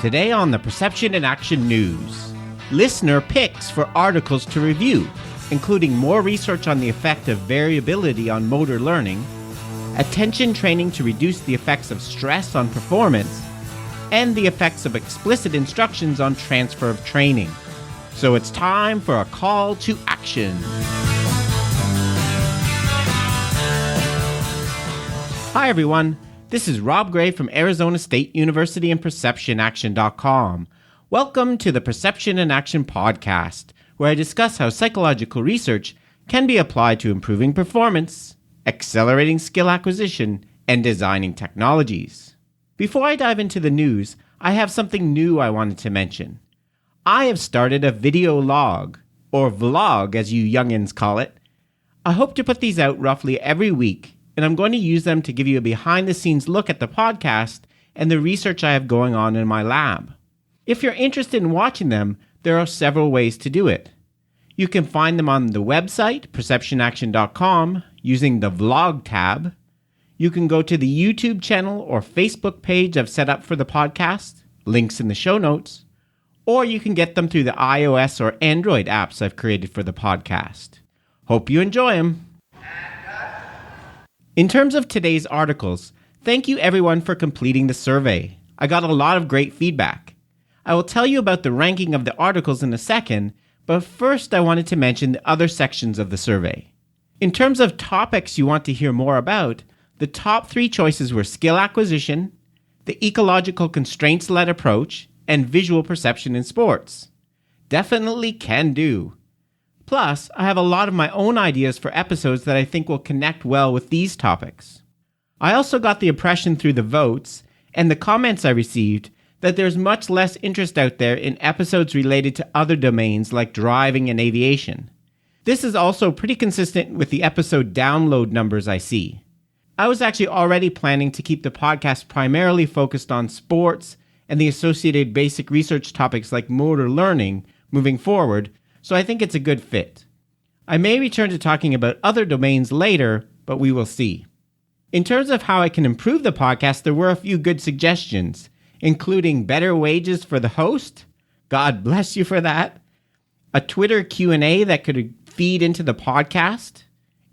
Today on the Perception in Action News, listener picks for articles to review, including more research on the effect of variability on motor learning, attention training to reduce the effects of stress on performance, and the effects of explicit instructions on transfer of training. So it's time for a call to action. Hi everyone, this is Rob Gray from Arizona State University and PerceptionAction.com. Welcome to the Perception in Action podcast, where I discuss how psychological research can be applied to improving performance, accelerating skill acquisition, and designing technologies. Before I dive into the news, I have something new I wanted to mention. I have started a video log, or vlog as you youngins call it. I hope to put these out roughly every week, and I'm going to use them to give you a behind-the-scenes look at the podcast and the research I have going on in my lab. If you're interested in watching them, there are several ways to do it. You can find them on the website, perceptionaction.com, using the vlog tab. You can go to the YouTube channel or Facebook page I've set up for the podcast, links in the show notes, or you can get them through the iOS or Android apps I've created for the podcast. Hope you enjoy them. In terms of today's articles, thank you everyone for completing the survey. I got a lot of great feedback. I will tell you about the ranking of the articles in a second, but first I wanted to mention the other sections of the survey. In terms of topics you want to hear more about, the top 3 choices were skill acquisition, the ecological constraints-led approach, and visual perception in sports. Definitely can do. Plus, I have a lot of my own ideas for episodes that I think will connect well with these topics. I also got the impression through the votes and the comments I received that there's much less interest out there in episodes related to other domains like driving and aviation. This is also pretty consistent with the episode download numbers I see. I was actually already planning to keep the podcast primarily focused on sports and the associated basic research topics like motor learning moving forward, so I think it's a good fit. I may return to talking about other domains later, but we will see. In terms of how I can improve the podcast, there were a few good suggestions, including better wages for the host, God bless you for that, a Twitter Q&A that could feed into the podcast,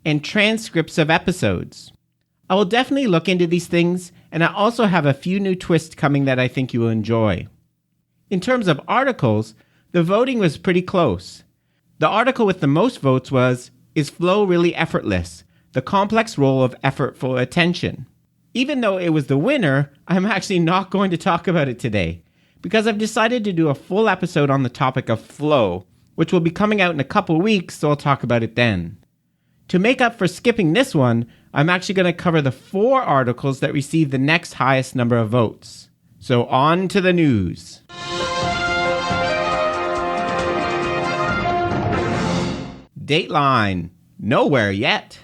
and transcripts of episodes. I will definitely look into these things, and I also have a few new twists coming that I think you will enjoy. In terms of articles, the voting was pretty close. The article with the most votes was, "Is Flow Really Effortless? The Complex Role of Effortful Attention." Even though it was the winner, I'm actually not going to talk about it today, because I've decided to do a full episode on the topic of flow, which will be coming out in a couple weeks, so I'll talk about it then. To make up for skipping this one, I'm actually going to cover the 4 articles that received the next highest number of votes. So on to the news. Dateline. Nowhere yet.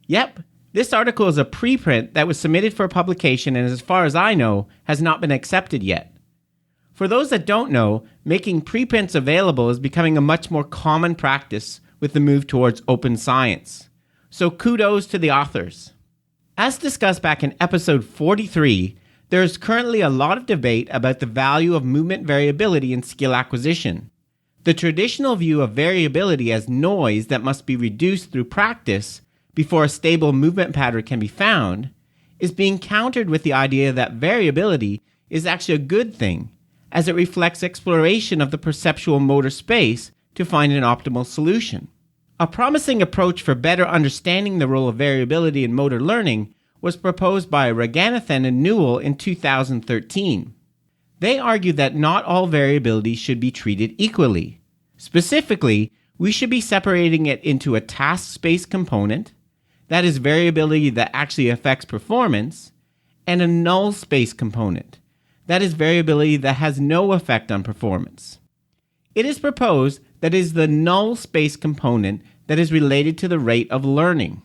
Yep, this article is a preprint that was submitted for publication and as far as I know, has not been accepted yet. For those that don't know, making preprints available is becoming a much more common practice with the move towards open science. So kudos to the authors. As discussed back in episode 43, there is currently a lot of debate about the value of movement variability in skill acquisition. The traditional view of variability as noise that must be reduced through practice before a stable movement pattern can be found is being countered with the idea that variability is actually a good thing, as it reflects exploration of the perceptual motor space to find an optimal solution. A promising approach for better understanding the role of variability in motor learning was proposed by Raghunathan and Newell in 2013. They argued that not all variability should be treated equally. Specifically, we should be separating it into a task space component, that is variability that actually affects performance, and a null space component, that is variability that has no effect on performance. It is proposed that it is the null space component that is related to the rate of learning.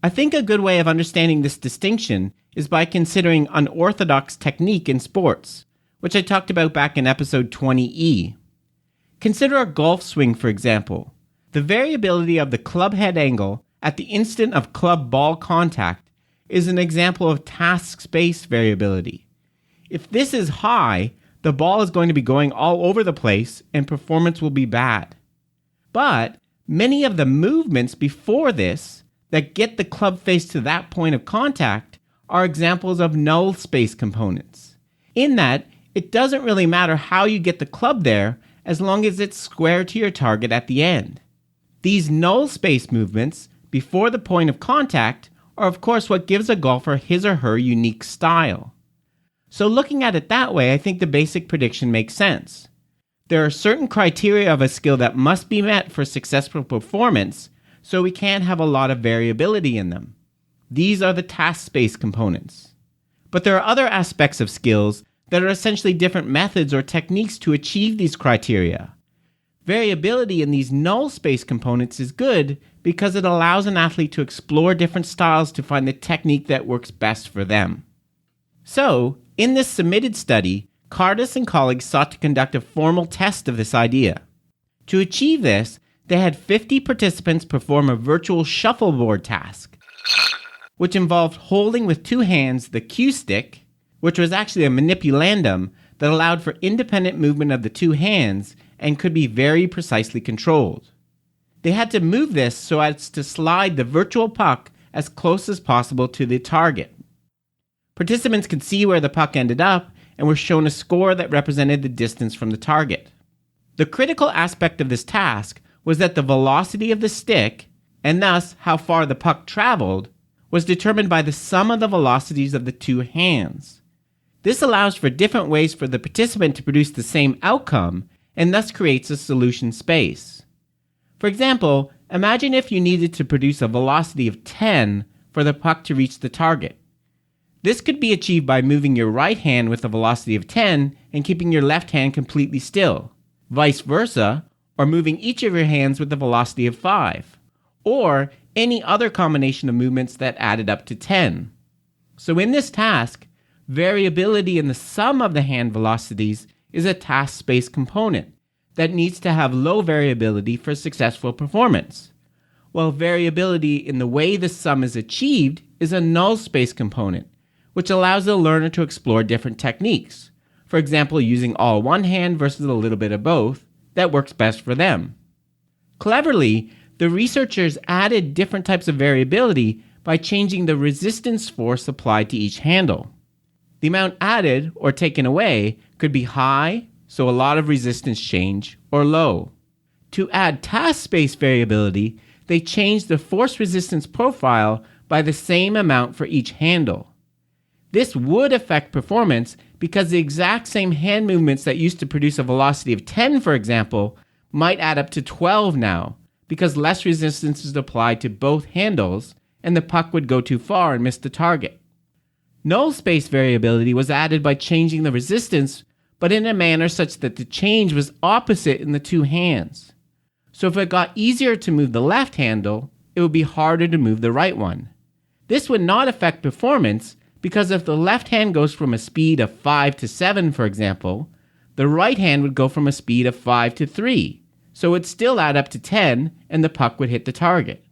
I think a good way of understanding this distinction is by considering unorthodox technique in sports, which I talked about back in episode 20E. Consider a golf swing, for example. The variability of the club head angle at the instant of club ball contact is an example of task space variability. If this is high, the ball is going to be going all over the place and performance will be bad. But many of the movements before this that get the club face to that point of contact are examples of null space components, in that it doesn't really matter how you get the club there as long as it's square to your target at the end. These null space movements before the point of contact are of course what gives a golfer his or her unique style. So looking at it that way, I think the basic prediction makes sense. There are certain criteria of a skill that must be met for successful performance, so we can't have a lot of variability in them. These are the task space components. But there are other aspects of skills that are essentially different methods or techniques to achieve these criteria. Variability in these null space components is good because it allows an athlete to explore different styles to find the technique that works best for them. So, in this submitted study, Cardis and colleagues sought to conduct a formal test of this idea. To achieve this, they had 50 participants perform a virtual shuffleboard task, which involved holding with two hands the cue stick, which was actually a manipulandum that allowed for independent movement of the two hands and could be very precisely controlled. They had to move this so as to slide the virtual puck as close as possible to the target. Participants could see where the puck ended up and were shown a score that represented the distance from the target. The critical aspect of this task was that the velocity of the stick, and thus how far the puck traveled, was determined by the sum of the velocities of the two hands. This allows for different ways for the participant to produce the same outcome and thus creates a solution space. For example, imagine if you needed to produce a velocity of 10 for the puck to reach the target. This could be achieved by moving your right hand with a velocity of 10 and keeping your left hand completely still, vice versa, or moving each of your hands with a velocity of 5, or any other combination of movements that added up to 10. So in this task, variability in the sum of the hand velocities is a task space component that needs to have low variability for successful performance, while variability in the way the sum is achieved is a null space component, which allows the learner to explore different techniques, for example using all one hand versus a little bit of both, that works best for them. Cleverly, the researchers added different types of variability by changing the resistance force applied to each handle. The amount added or taken away could be high, so a lot of resistance change, or low. To add task space variability, they changed the force resistance profile by the same amount for each handle. This would affect performance because the exact same hand movements that used to produce a velocity of 10, for example, might add up to 12 now, because less resistance is applied to both handles and the puck would go too far and miss the target. Null space variability was added by changing the resistance, but in a manner such that the change was opposite in the two hands. So if it got easier to move the left handle, it would be harder to move the right one. This would not affect performance because if the left hand goes from a speed of 5 to 7, for example, the right hand would go from a speed of 5 to 3, so it would still add up to 10 and the puck would hit the target.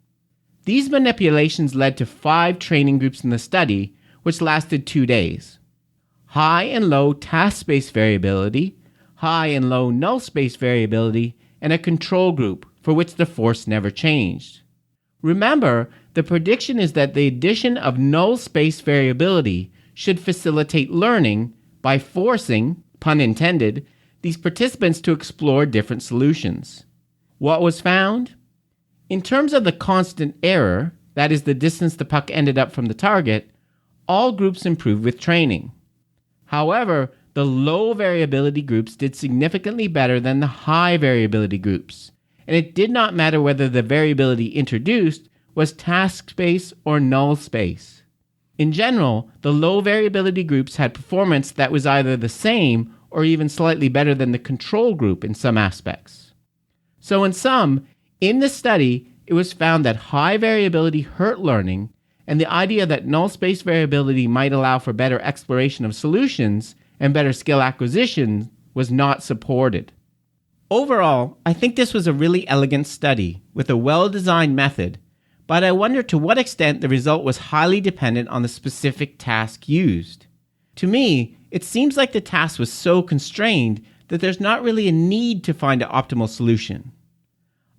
These manipulations led to 5 training groups in the study, which lasted 2 days. High and low task space variability, high and low null space variability, and a control group for which the force never changed. Remember, the prediction is that the addition of null space variability should facilitate learning by forcing, pun intended, these participants to explore different solutions. What was found? In terms of the constant error, that is the distance the puck ended up from the target, all groups improved with training. However, the low variability groups did significantly better than the high variability groups, and it did not matter whether the variability introduced was task space or null space. In general, the low variability groups had performance that was either the same or even slightly better than the control group in some aspects. So in sum, in the study, it was found that high variability hurt learning, and the idea that null space variability might allow for better exploration of solutions and better skill acquisition was not supported. Overall, I think this was a really elegant study with a well-designed method, but I wonder to what extent the result was highly dependent on the specific task used. To me, it seems like the task was so constrained that there's not really a need to find an optimal solution.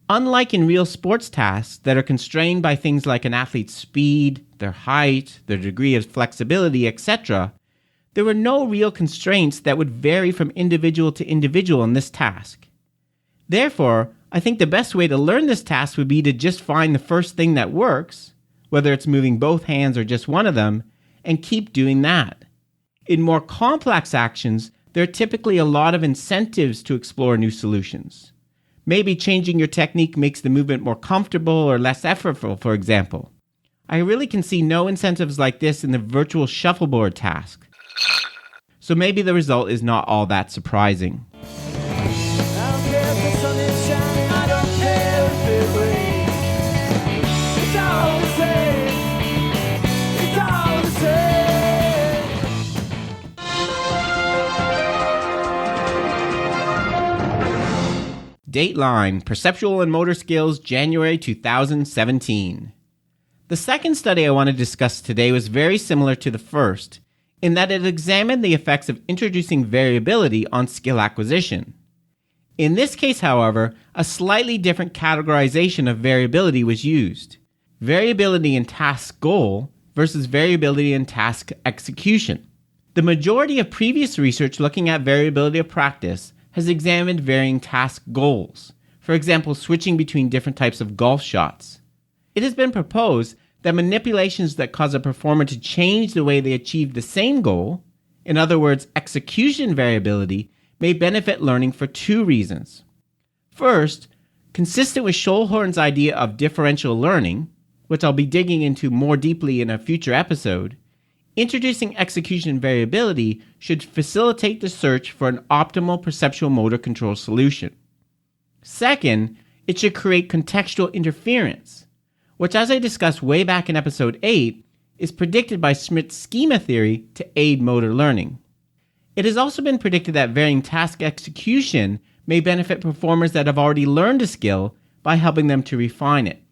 Unlike in real sports tasks that are constrained by things like an athlete's speed, their height, their degree of flexibility, etc., there were no real constraints that would vary from individual to individual in this task. Therefore, I think the best way to learn this task would be to just find the first thing that works, whether it's moving both hands or just one of them, and keep doing that. In more complex actions, there are typically a lot of incentives to explore new solutions. Maybe changing your technique makes the movement more comfortable or less effortful, for example. I really can see no incentives like this in the virtual shuffleboard task. So maybe the result is not all that surprising. Dateline, Perceptual and Motor Skills, January 2017. The second study I want to discuss today was very similar to the first, in that it examined the effects of introducing variability on skill acquisition. In this case, however, a slightly different categorization of variability was used. Variability in task goal versus variability in task execution. The majority of previous research looking at variability of practice has examined varying task goals, for example, switching between different types of golf shots. It has been proposed that manipulations that cause a performer to change the way they achieve the same goal, in other words, execution variability, may benefit learning for two reasons. First, consistent with Schoelhorn's idea of differential learning, which I'll be digging into more deeply in a future episode, introducing execution variability should facilitate the search for an optimal perceptual motor control solution. Second, it should create contextual interference, which, as I discussed way back in episode 8, is predicted by Schmidt's schema theory to aid motor learning. It has also been predicted that varying task execution may benefit performers that have already learned a skill by helping them to refine it.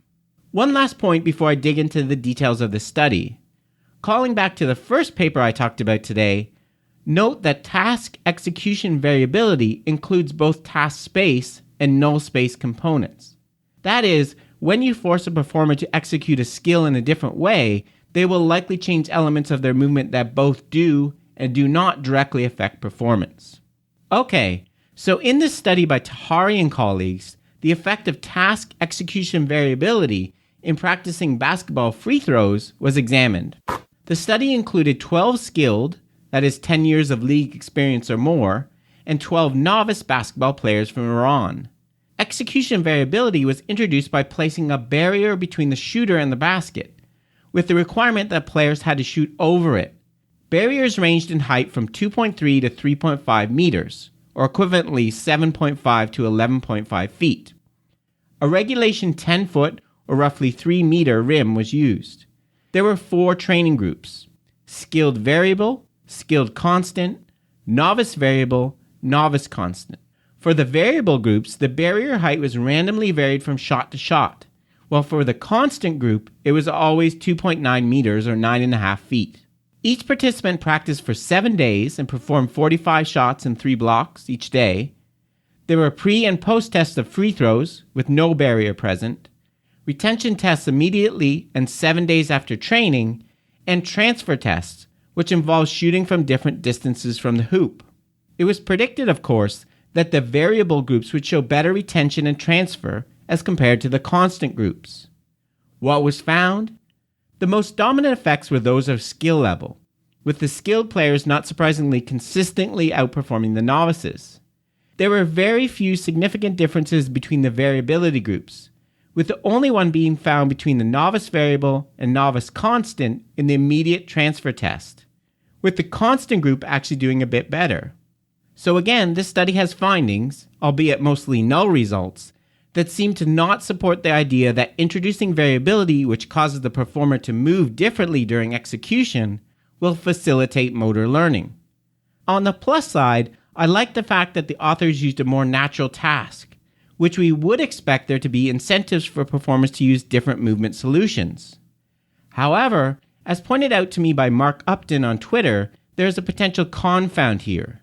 One last point before I dig into the details of the study. Calling back to the first paper I talked about today, note that task execution variability includes both task space and null space components. That is, when you force a performer to execute a skill in a different way, they will likely change elements of their movement that both do and do not directly affect performance. Okay, so in this study by Tahari and colleagues, the effect of task execution variability in practicing basketball free throws was examined. The study included 12 skilled, that is 10 years of league experience or more, and 12 novice basketball players from Iran. Execution variability was introduced by placing a barrier between the shooter and the basket, with the requirement that players had to shoot over it. Barriers ranged in height from 2.3 to 3.5 meters, or equivalently 7.5 to 11.5 feet. A regulation 10-foot or roughly 3-meter rim was used. There were 4 training groups: skilled variable, skilled constant, novice variable, novice constant. For the variable groups, the barrier height was randomly varied from shot to shot, while for the constant group, it was always 2.9 meters or 9.5 feet. Each participant practiced for 7 days and performed 45 shots in 3 blocks each day. There were pre- and post-tests of free throws with no barrier present, retention tests immediately and 7 days after training, and transfer tests, which involves shooting from different distances from the hoop. It was predicted, of course, that the variable groups would show better retention and transfer as compared to the constant groups. What was found? The most dominant effects were those of skill level, with the skilled players not surprisingly consistently outperforming the novices. There were very few significant differences between the variability groups, with the only one being found between the novice variable and novice constant in the immediate transfer test, with the constant group actually doing a bit better. So again, this study has findings, albeit mostly null results, that seem to not support the idea that introducing variability which causes the performer to move differently during execution will facilitate motor learning. On the plus side, I like the fact that the authors used a more natural task, which we would expect there to be incentives for performers to use different movement solutions. However, as pointed out to me by Mark Upton on Twitter, there's a potential confound here.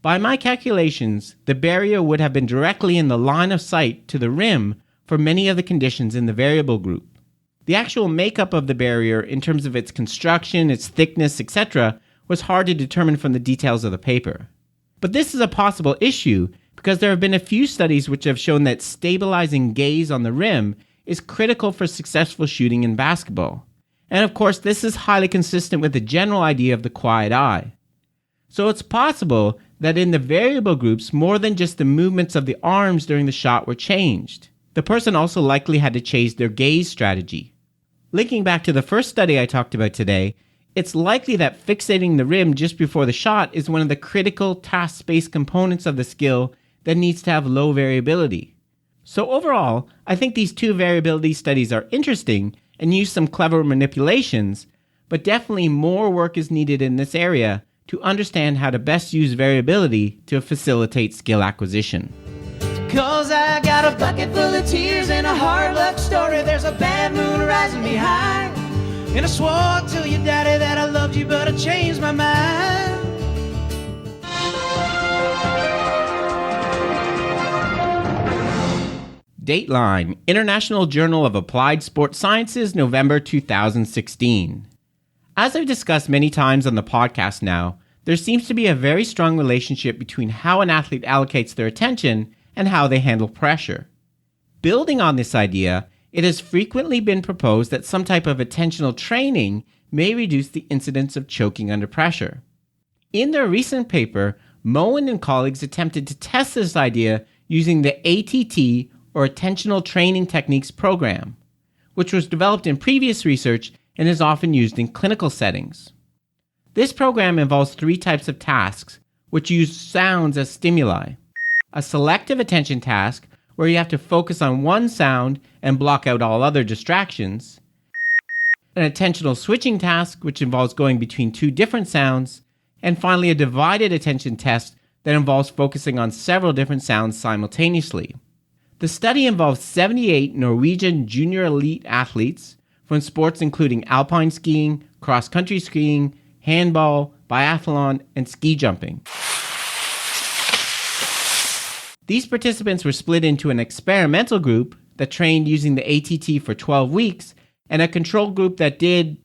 By my calculations, the barrier would have been directly in the line of sight to the rim for many of the conditions in the variable group. The actual makeup of the barrier in terms of its construction, its thickness, etc., was hard to determine from the details of the paper. But this is a possible issue because there have been a few studies which have shown that stabilizing gaze on the rim is critical for successful shooting in basketball. And of course, this is highly consistent with the general idea of the quiet eye. So it's possible that in the variable groups, more than just the movements of the arms during the shot were changed. The person also likely had to change their gaze strategy. Linking back to the first study I talked about today, it's likely that fixating the rim just before the shot is one of the critical task-based components of the skill that needs to have low variability. So overall, I think these two variability studies are interesting and use some clever manipulations, but definitely more work is needed in this area to understand how to best use variability to facilitate skill acquisition. 'Cause I got a bucket full of tears and a hard luck story. There's a bad moon rising behind. And I swore to your daddy that I loved you, but I changed my mind. Dateline, International Journal of Applied Sports Sciences, November 2016. As I've discussed many times on the podcast now, there seems to be a very strong relationship between how an athlete allocates their attention and how they handle pressure. Building on this idea, it has frequently been proposed that some type of attentional training may reduce the incidence of choking under pressure. In their recent paper, Moen and colleagues attempted to test this idea using the ATT, or Attentional Training Techniques program, which was developed in previous research and is often used in clinical settings. This program involves 3 types of tasks, which use sounds as stimuli. A selective attention task, where you have to focus on one sound and block out all other distractions. An attentional switching task, which involves going between 2 different sounds. And finally, a divided attention test that involves focusing on several different sounds simultaneously. The study involved 78 Norwegian junior elite athletes from sports including alpine skiing, cross-country skiing, handball, biathlon, and ski jumping. These participants were split into an experimental group that trained using the ATT for 12 weeks and a control group that did.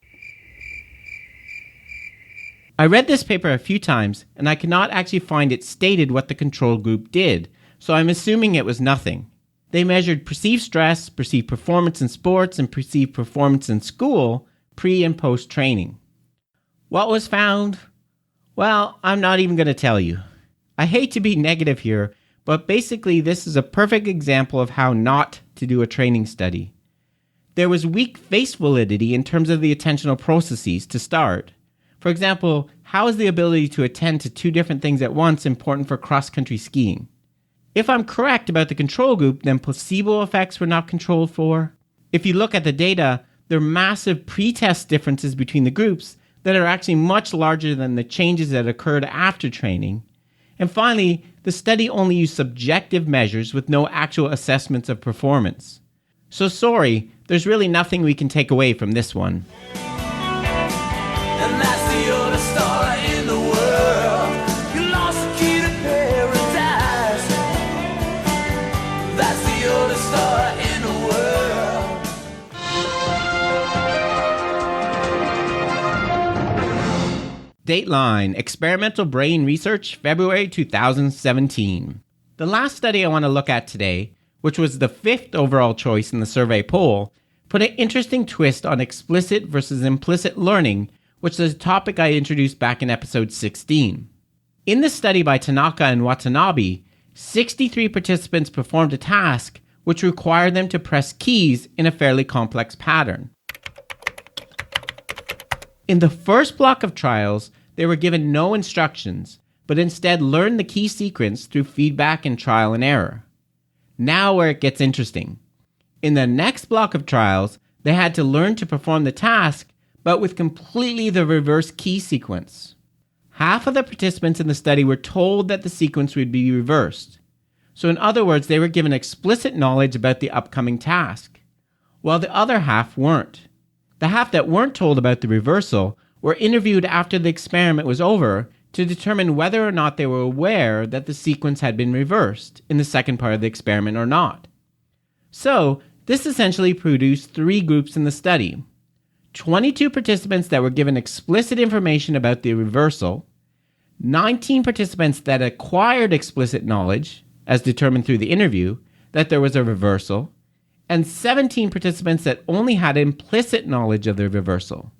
I read this paper a few times and I cannot actually find it stated what the control group did, so I'm assuming it was nothing. They measured perceived stress, perceived performance in sports, and perceived performance in school, pre- and post-training. What was found? Well, I'm not even going to tell you. I hate to be negative here, but basically this is a perfect example of how not to do a training study. There was weak face validity in terms of the attentional processes to start. For example, how is the ability to attend to 2 different things at once important for cross-country skiing? If I'm correct about the control group, then placebo effects were not controlled for. If you look at the data, there are massive pre-test differences between the groups that are actually much larger than the changes that occurred after training. And finally, the study only used subjective measures with no actual assessments of performance. So sorry, there's really nothing we can take away from this one. And that's the oldest star in the world. You lost the key to paradise. That's the oldest star in the world. Dateline, Experimental Brain Research, February 2017. The last study I want to look at today, which was the 5th overall choice in the survey poll, put an interesting twist on explicit versus implicit learning, which is a topic I introduced back in episode 16. In this study by Tanaka and Watanabe, 63 participants performed a task which required them to press keys in a fairly complex pattern. In the first block of trials, they were given no instructions, but instead learned the key sequence through feedback and trial and error. Now where it gets interesting. In the next block of trials, they had to learn to perform the task, but with completely the reverse key sequence. Half of the participants in the study were told that the sequence would be reversed. So in other words, they were given explicit knowledge about the upcoming task, while the other half weren't. The half that weren't told about the reversal were interviewed after the experiment was over to determine whether or not they were aware that the sequence had been reversed in the second part of the experiment or not. So, this essentially produced 3 groups in the study. 22 participants that were given explicit information about the reversal, 19 participants that acquired explicit knowledge, as determined through the interview, that there was a reversal, and 17 participants that only had implicit knowledge of the reversal.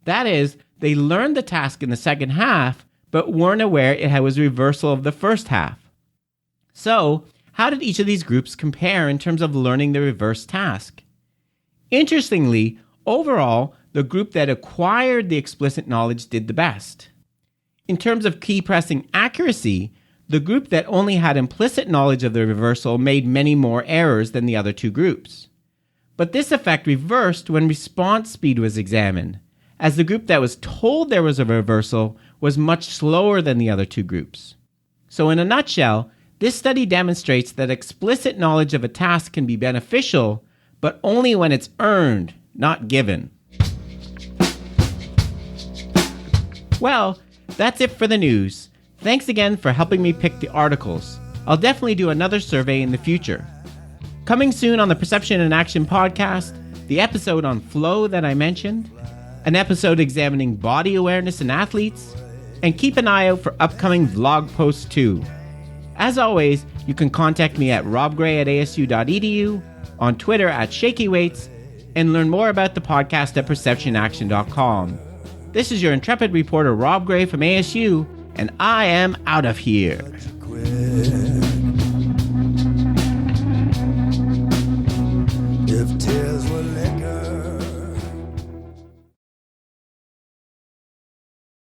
That is, they learned the task in the second half, but weren't aware it was a reversal of the first half. So, how did each of these groups compare in terms of learning the reverse task? Interestingly, overall, the group that acquired the explicit knowledge did the best. In terms of key pressing accuracy, the group that only had implicit knowledge of the reversal made many more errors than the other 2 groups. But this effect reversed when response speed was examined, as the group that was told there was a reversal was much slower than the other 2 groups. So in a nutshell, this study demonstrates that explicit knowledge of a task can be beneficial, but only when it's earned, not given. Well, that's it for the news. Thanks again for helping me pick the articles. I'll definitely do another survey in the future. Coming soon on the Perception in Action podcast, the episode on flow that I mentioned, an episode examining body awareness in athletes, and keep an eye out for upcoming vlog posts too. As always, you can contact me at robgray@asu.edu, on Twitter @ShakyWeights, and learn more about the podcast at perceptionaction.com. This is your intrepid reporter Rob Gray from ASU, and I am out of here. If tears were